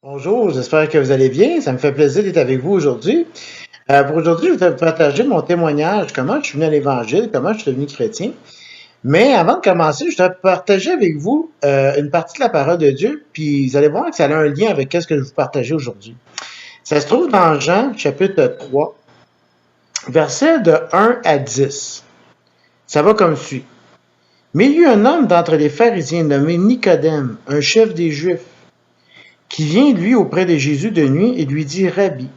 Bonjour, j'espère que vous allez bien. Ça me fait plaisir d'être avec vous aujourd'hui. Pour aujourd'hui, je vais vous partager mon témoignage, comment je suis venu à l'Évangile, comment je suis devenu chrétien. Mais avant de commencer, je voudrais partager avec vous une partie de la parole de Dieu, puis vous allez voir que ça a un lien avec ce que je vais vous partager aujourd'hui. Ça se trouve dans Jean, chapitre 3, versets de 1 à 10. Ça va comme suit. Mais il y eut un homme d'entre les pharisiens nommé Nicodème, un chef des Juifs, qui vient, lui, auprès de Jésus de nuit et lui dit, Rabbi,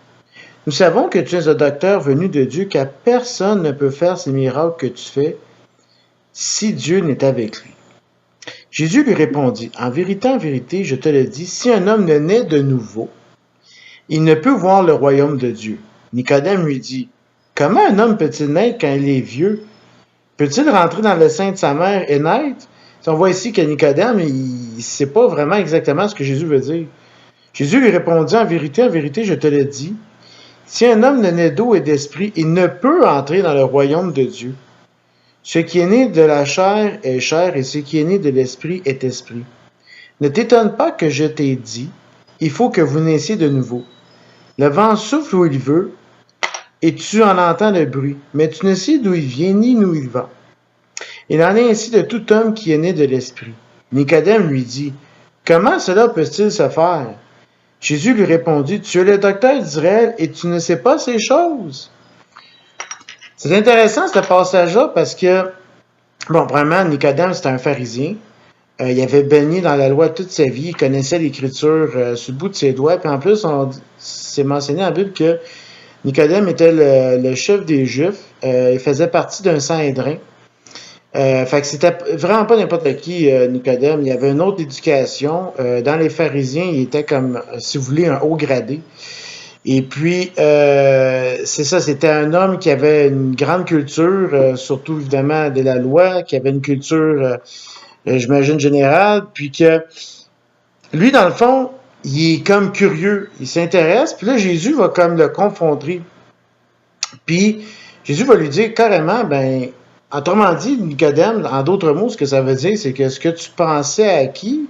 nous savons que tu es un docteur venu de Dieu, car personne ne peut faire ces miracles que tu fais si Dieu n'est avec lui. Jésus lui répondit, en vérité, je te le dis, si un homme ne naît de nouveau, il ne peut voir le royaume de Dieu. Nicodème lui dit, comment un homme peut-il naître quand il est vieux? Peut-il rentrer dans le sein de sa mère et naître? On voit ici que Nicodème, il ne sait pas vraiment exactement ce que Jésus veut dire. Jésus lui répondit, en vérité, je te le dis, si un homme ne naît d'eau et d'esprit, il ne peut entrer dans le royaume de Dieu. Ce qui est né de la chair est chair, et ce qui est né de l'esprit est esprit. Ne t'étonne pas que je t'ai dit, il faut que vous naissiez de nouveau. Le vent souffle où il veut, et tu en entends le bruit, mais tu ne sais d'où il vient ni d'où il va. Il en est ainsi de tout homme qui est né de l'esprit. Nicodème lui dit, comment cela peut-il se faire? Jésus lui répondit, tu es le docteur d'Israël et tu ne sais pas ces choses. C'est intéressant ce passage-là parce que, bon, vraiment, Nicodème, c'était un pharisien. Il avait baigné dans la loi toute sa vie, il connaissait l'Écriture sur le bout de ses doigts. Puis en plus, c'est mentionné en Bible que Nicodème était le chef des Juifs. Il faisait partie d'un Sanhédrin. Fait que c'était vraiment pas n'importe qui, Nicodème. Il avait une autre éducation. Dans les pharisiens, il était comme, si vous voulez, un haut gradé. Et puis, c'est ça, c'était un homme qui avait une grande culture, surtout évidemment de la loi, qui avait une culture, j'imagine, générale, puis que lui, dans le fond, il est comme curieux, il s'intéresse, puis là, Jésus va comme le confronter. Puis, Jésus va lui dire carrément, ben, autrement dit, Nicodème, en d'autres mots, ce que ça veut dire, c'est que ce que tu pensais acquis,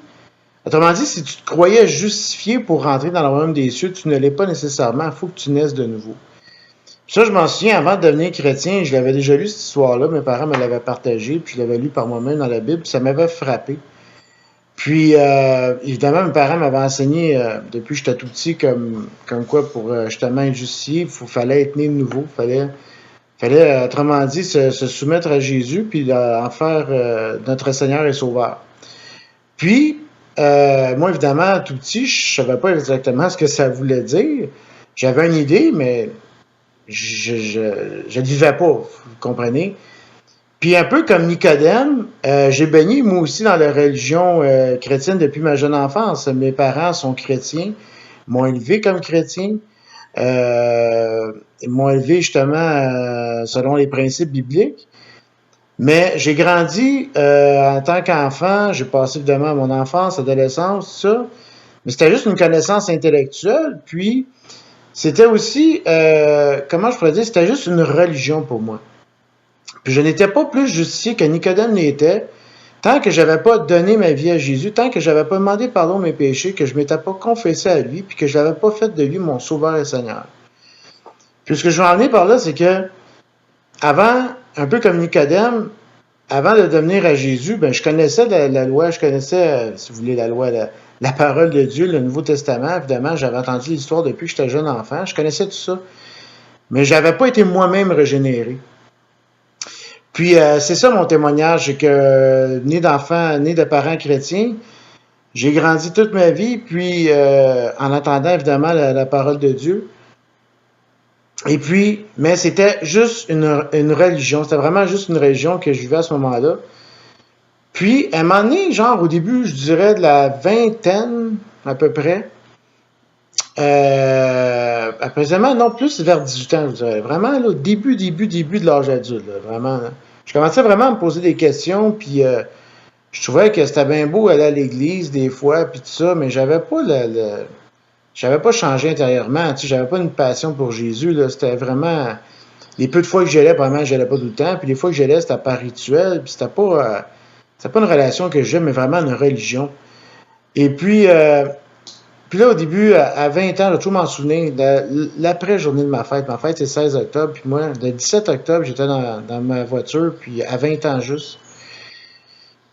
autrement dit, si tu te croyais justifié pour rentrer dans le royaume des cieux, tu ne l'es pas nécessairement, il faut que tu naisses de nouveau. Puis ça, je m'en souviens, avant de devenir chrétien, je l'avais déjà lu cette histoire-là, mes parents me l'avaient partagée, puis je l'avais lu par moi-même dans la Bible, puis ça m'avait frappé. Puis, évidemment, mes parents m'avaient enseigné, depuis que j'étais tout petit, comme quoi, pour justement être justifié, fallait être né de nouveau, fallait autrement dit, se soumettre à Jésus, puis en faire notre Seigneur et Sauveur. Puis, moi, évidemment, tout petit, je savais pas exactement ce que ça voulait dire. J'avais une idée, mais je ne vivais pas, vous comprenez? Puis un peu comme Nicodème, j'ai baigné moi aussi dans la religion chrétienne depuis ma jeune enfance. Mes parents sont chrétiens, m'ont élevé comme chrétien, ils m'ont élevé justement selon les principes bibliques. Mais j'ai grandi en tant qu'enfant, j'ai passé évidemment mon enfance, adolescence, tout ça. Mais c'était juste une connaissance intellectuelle, puis c'était aussi, comment je pourrais dire, c'était juste une religion pour moi. Puis je n'étais pas plus justifié que Nicodème l'était, tant que j'avais pas donné ma vie à Jésus, tant que j'avais pas demandé pardon de mes péchés, que je m'étais pas confessé à lui, puis que je n'avais pas fait de lui mon sauveur et Seigneur. Puis ce que je veux en venir par là, c'est que avant, un peu comme Nicodème, avant de devenir à Jésus, ben, je connaissais la loi, je connaissais, si vous voulez, la loi, la parole de Dieu, le Nouveau Testament. Évidemment, j'avais entendu l'histoire depuis que j'étais jeune enfant. Je connaissais tout ça. Mais j'avais pas été moi-même régénéré. Puis, c'est ça mon témoignage, c'est que né d'enfant, né de parents chrétiens, j'ai grandi toute ma vie, puis en attendant évidemment la parole de Dieu. Et puis, mais c'était juste une religion, c'était vraiment juste une religion que je vivais à ce moment-là. Puis, à un moment donné, genre au début, je dirais de la vingtaine à peu près, précisément, non, plus vers 18 ans, je dirais. Vraiment, là, début de l'âge adulte, là, vraiment. Là. Je commençais vraiment à me poser des questions, puis je trouvais que c'était bien beau aller à l'église des fois, puis tout ça, mais j'avais pas changé intérieurement, tu sais, j'avais pas une passion pour Jésus, là, c'était vraiment, les peu de fois que j'allais, probablement, j'allais pas tout le temps, puis les fois que j'allais, c'était par rituel, puis c'était pas une relation que j'aime, mais vraiment une religion. Et puis Puis là, au début, à 20 ans, je vais toujours m'en souvenir, l'après-journée de ma fête c'est le 16 octobre, puis moi, le 17 octobre, j'étais dans ma voiture, puis à 20 ans juste.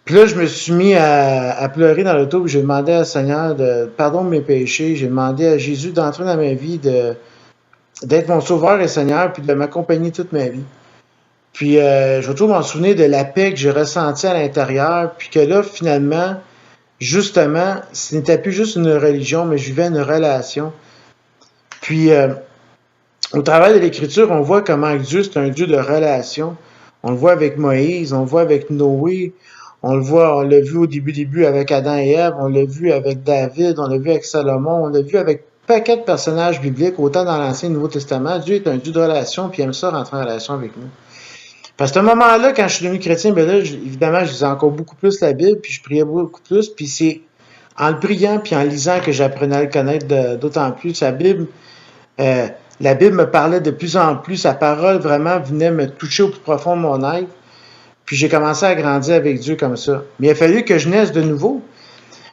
Puis là, je me suis mis à pleurer dans l'auto, puis j'ai demandé à Seigneur de pardon de mes péchés, j'ai demandé à Jésus d'entrer dans ma vie, d'être mon sauveur et Seigneur, puis de m'accompagner toute ma vie. Puis je vais toujours m'en souvenir de la paix que j'ai ressentie à l'intérieur, puis que là, finalement, justement, ce n'était plus juste une religion, mais je vivais une relation. Puis, au travers de l'Écriture, on voit comment Dieu, c'est un Dieu de relation. On le voit avec Moïse, on le voit avec Noé, on l'a vu au début avec Adam et Ève, on l'a vu avec David, on l'a vu avec Salomon, on l'a vu avec un paquet de personnages bibliques, autant dans l'Ancien et le Nouveau Testament. Dieu est un Dieu de relation, puis il aime ça rentrer en relation avec nous. Parce qu'à ce moment-là, quand je suis devenu chrétien, ben là, évidemment, je lisais encore beaucoup plus la Bible, puis je priais beaucoup plus, puis c'est en le priant puis en lisant que j'apprenais à le connaître d'autant plus. La Bible me parlait de plus en plus, sa parole vraiment venait me toucher au plus profond de mon être, puis j'ai commencé à grandir avec Dieu comme ça. Mais il a fallu que je naisse de nouveau.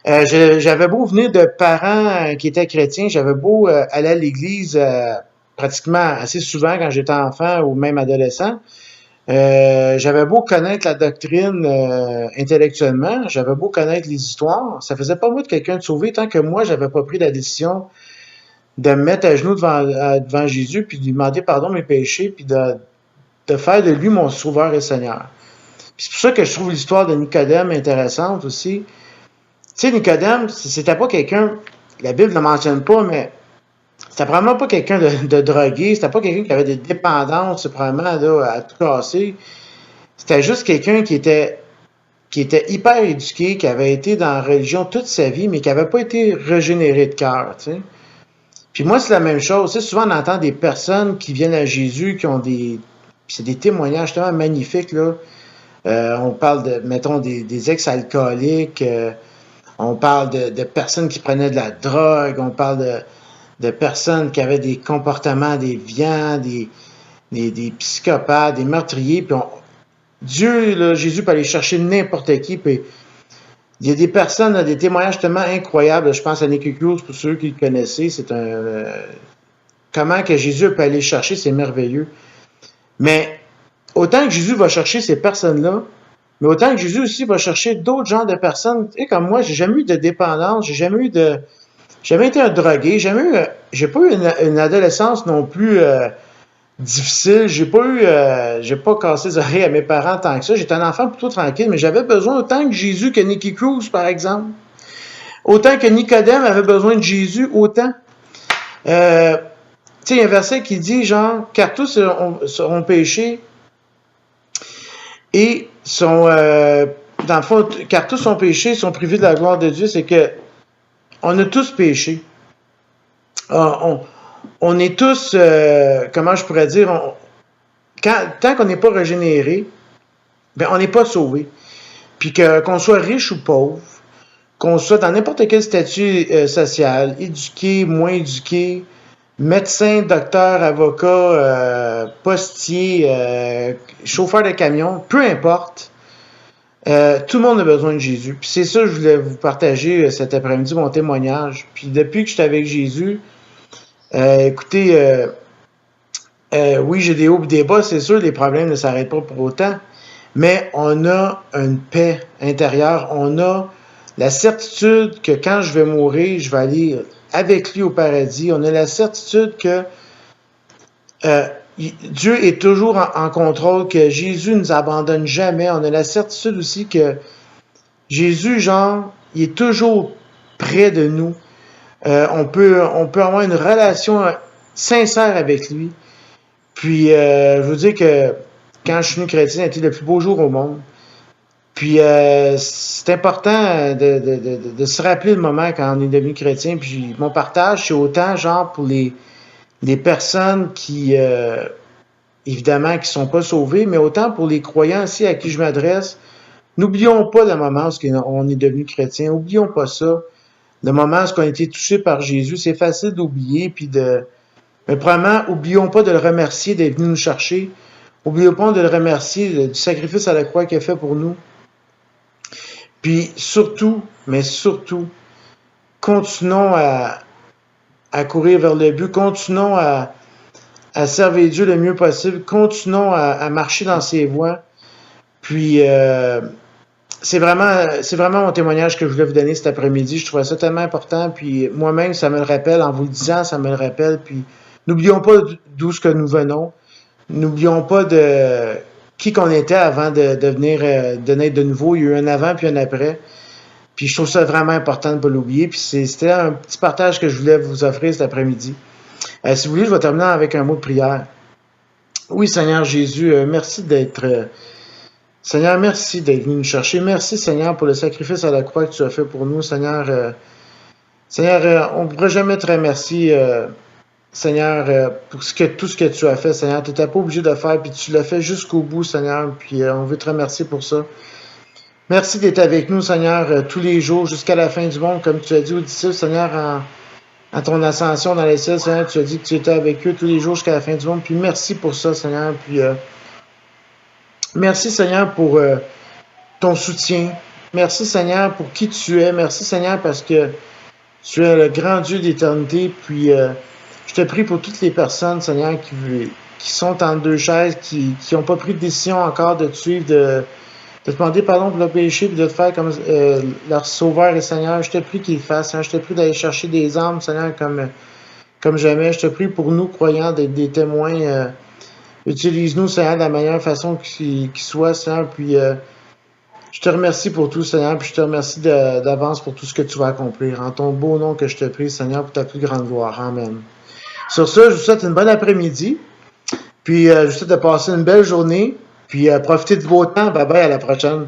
J'avais beau venir de parents qui étaient chrétiens, j'avais beau aller à l'église pratiquement assez souvent quand j'étais enfant ou même adolescent. J'avais beau connaître la doctrine intellectuellement, j'avais beau connaître les histoires, ça faisait pas moi de quelqu'un de sauvé tant que moi, j'avais pas pris la décision de me mettre à genoux devant Jésus, puis de lui demander pardon de mes péchés, puis de faire de lui mon sauveur et Seigneur. Puis c'est pour ça que je trouve l'histoire de Nicodème intéressante aussi. Tu sais, Nicodème, c'était pas quelqu'un, la Bible ne le mentionne pas, mais c'était probablement pas quelqu'un de drogué, c'était pas quelqu'un qui avait des dépendances, probablement, là, à tout casser. C'était juste quelqu'un qui était hyper éduqué, qui avait été dans la religion toute sa vie, mais qui n'avait pas été régénéré de cœur, tu sais. Puis moi, c'est la même chose. Tu sais, souvent, on entend des personnes qui viennent à Jésus, qui ont c'est des témoignages tellement magnifiques, là. On parle mettons, des ex-alcooliques, on parle de personnes qui prenaient de la drogue, on parle de personnes qui avaient des comportements déviants, des psychopathes, des meurtriers. Puis Dieu, là, Jésus peut aller chercher n'importe qui. Puis il y a des personnes, des témoignages tellement incroyables. Je pense à Nicky Cruz, pour ceux qui le connaissaient. C'est comment que Jésus peut aller chercher, c'est merveilleux. Mais autant que Jésus va chercher ces personnes-là, mais autant que Jésus aussi va chercher d'autres genres de personnes. Tu sais, comme moi, j'ai jamais eu de dépendance, j'ai jamais été un drogué, j'ai pas eu une adolescence non plus difficile, j'ai pas cassé les oreilles à mes parents tant que ça, j'étais un enfant plutôt tranquille, mais j'avais besoin autant que Jésus que Nicky Cruz, par exemple. Autant que Nicodème avait besoin de Jésus, autant. Tu sais, il y a un verset qui dit, genre, car tous ont péché et sont, dans le fond, car tous ont péché, sont privés de la gloire de Dieu, c'est que on a tous péché. On est tous, comment je pourrais dire, tant qu'on n'est pas régénéré, ben on n'est pas sauvé. Puis qu'on soit riche ou pauvre, qu'on soit dans n'importe quel statut social, éduqué, moins éduqué, médecin, docteur, avocat, postier, chauffeur de camion, peu importe, tout le monde a besoin de Jésus. Puis c'est ça que je voulais vous partager cet après-midi, mon témoignage. Puis depuis que je suis avec Jésus, écoutez, oui, j'ai des hauts et des bas, c'est sûr, les problèmes ne s'arrêtent pas pour autant, mais on a une paix intérieure, on a la certitude que quand je vais mourir, je vais aller avec lui au paradis, on a la certitude que Dieu est toujours en contrôle, que Jésus ne nous abandonne jamais, on a la certitude aussi que Jésus, genre, il est toujours près de nous. On peut avoir une relation sincère avec lui. Puis, je vous dis que quand je suis venu chrétien, c'était le plus beau jour au monde. Puis, c'est important de se rappeler le moment quand on est devenu chrétien. Puis, mon partage, c'est autant, genre, pour les personnes qui, évidemment, qui sont pas sauvées, mais autant pour les croyants aussi à qui je m'adresse. N'oublions pas le moment où on est devenu chrétien. Oublions pas ça. Le moment où on a été touché par Jésus, c'est facile d'oublier, puis mais probablement, oublions pas de le remercier d'être venu nous chercher. Oublions pas de le remercier du sacrifice à la croix qu'il a fait pour nous. Puis surtout, mais surtout, continuons à courir vers le but, continuons à servir Dieu le mieux possible, continuons à marcher dans ses voies. Puis, c'est vraiment mon témoignage que je voulais vous donner cet après-midi. Je trouvais ça tellement important. Puis, moi-même, ça me le rappelle. En vous le disant, ça me le rappelle. Puis, n'oublions pas d'où ce que nous venons. N'oublions pas de qui qu'on était avant de venir de naître de nouveau. Il y a eu un avant puis un après. Puis je trouve ça vraiment important de ne pas l'oublier. Puis c'était un petit partage que je voulais vous offrir cet après-midi. Si vous voulez, je vais terminer avec un mot de prière. Oui, Seigneur Jésus, merci d'être... Seigneur, merci d'être venu nous chercher. Merci, Seigneur, pour le sacrifice à la croix que tu as fait pour nous. Seigneur, on ne pourrait jamais te remercier, Seigneur, pour tout ce que tu as fait, Seigneur. Tu n'étais pas obligé de faire, puis tu l'as fait jusqu'au bout, Seigneur. Puis on veut te remercier pour ça. Merci d'être avec nous, Seigneur, tous les jours, jusqu'à la fin du monde, comme tu as dit aux disciples, Seigneur, en ton ascension dans les cieux, Seigneur, tu as dit que tu étais avec eux tous les jours jusqu'à la fin du monde. Puis merci pour ça, Seigneur. Puis merci, Seigneur, pour ton soutien. Merci, Seigneur, pour qui tu es. Merci, Seigneur, parce que tu es le grand Dieu d'éternité. Puis je te prie pour toutes les personnes, Seigneur, qui sont en deux chaises, qui n'ont pas pris de décision encore de te suivre, de te demander pardon pour le péché, puis de te faire comme leur sauveur et Seigneur. Je te prie qu'ils le fassent. Seigneur. Je te prie d'aller chercher des âmes, Seigneur, comme jamais. Je te prie pour nous, croyants, d'être des témoins. Utilise-nous, Seigneur, de la meilleure façon qui soit, Seigneur. Puis je te remercie pour tout, Seigneur. Puis je te remercie d'avance pour tout ce que tu vas accomplir. En ton beau nom que je te prie, Seigneur, pour ta plus grande gloire. Amen. Sur ça, je vous souhaite une bonne après-midi. Puis je vous souhaite de passer une belle journée. Puis profitez du beau temps. Bye bye, à la prochaine.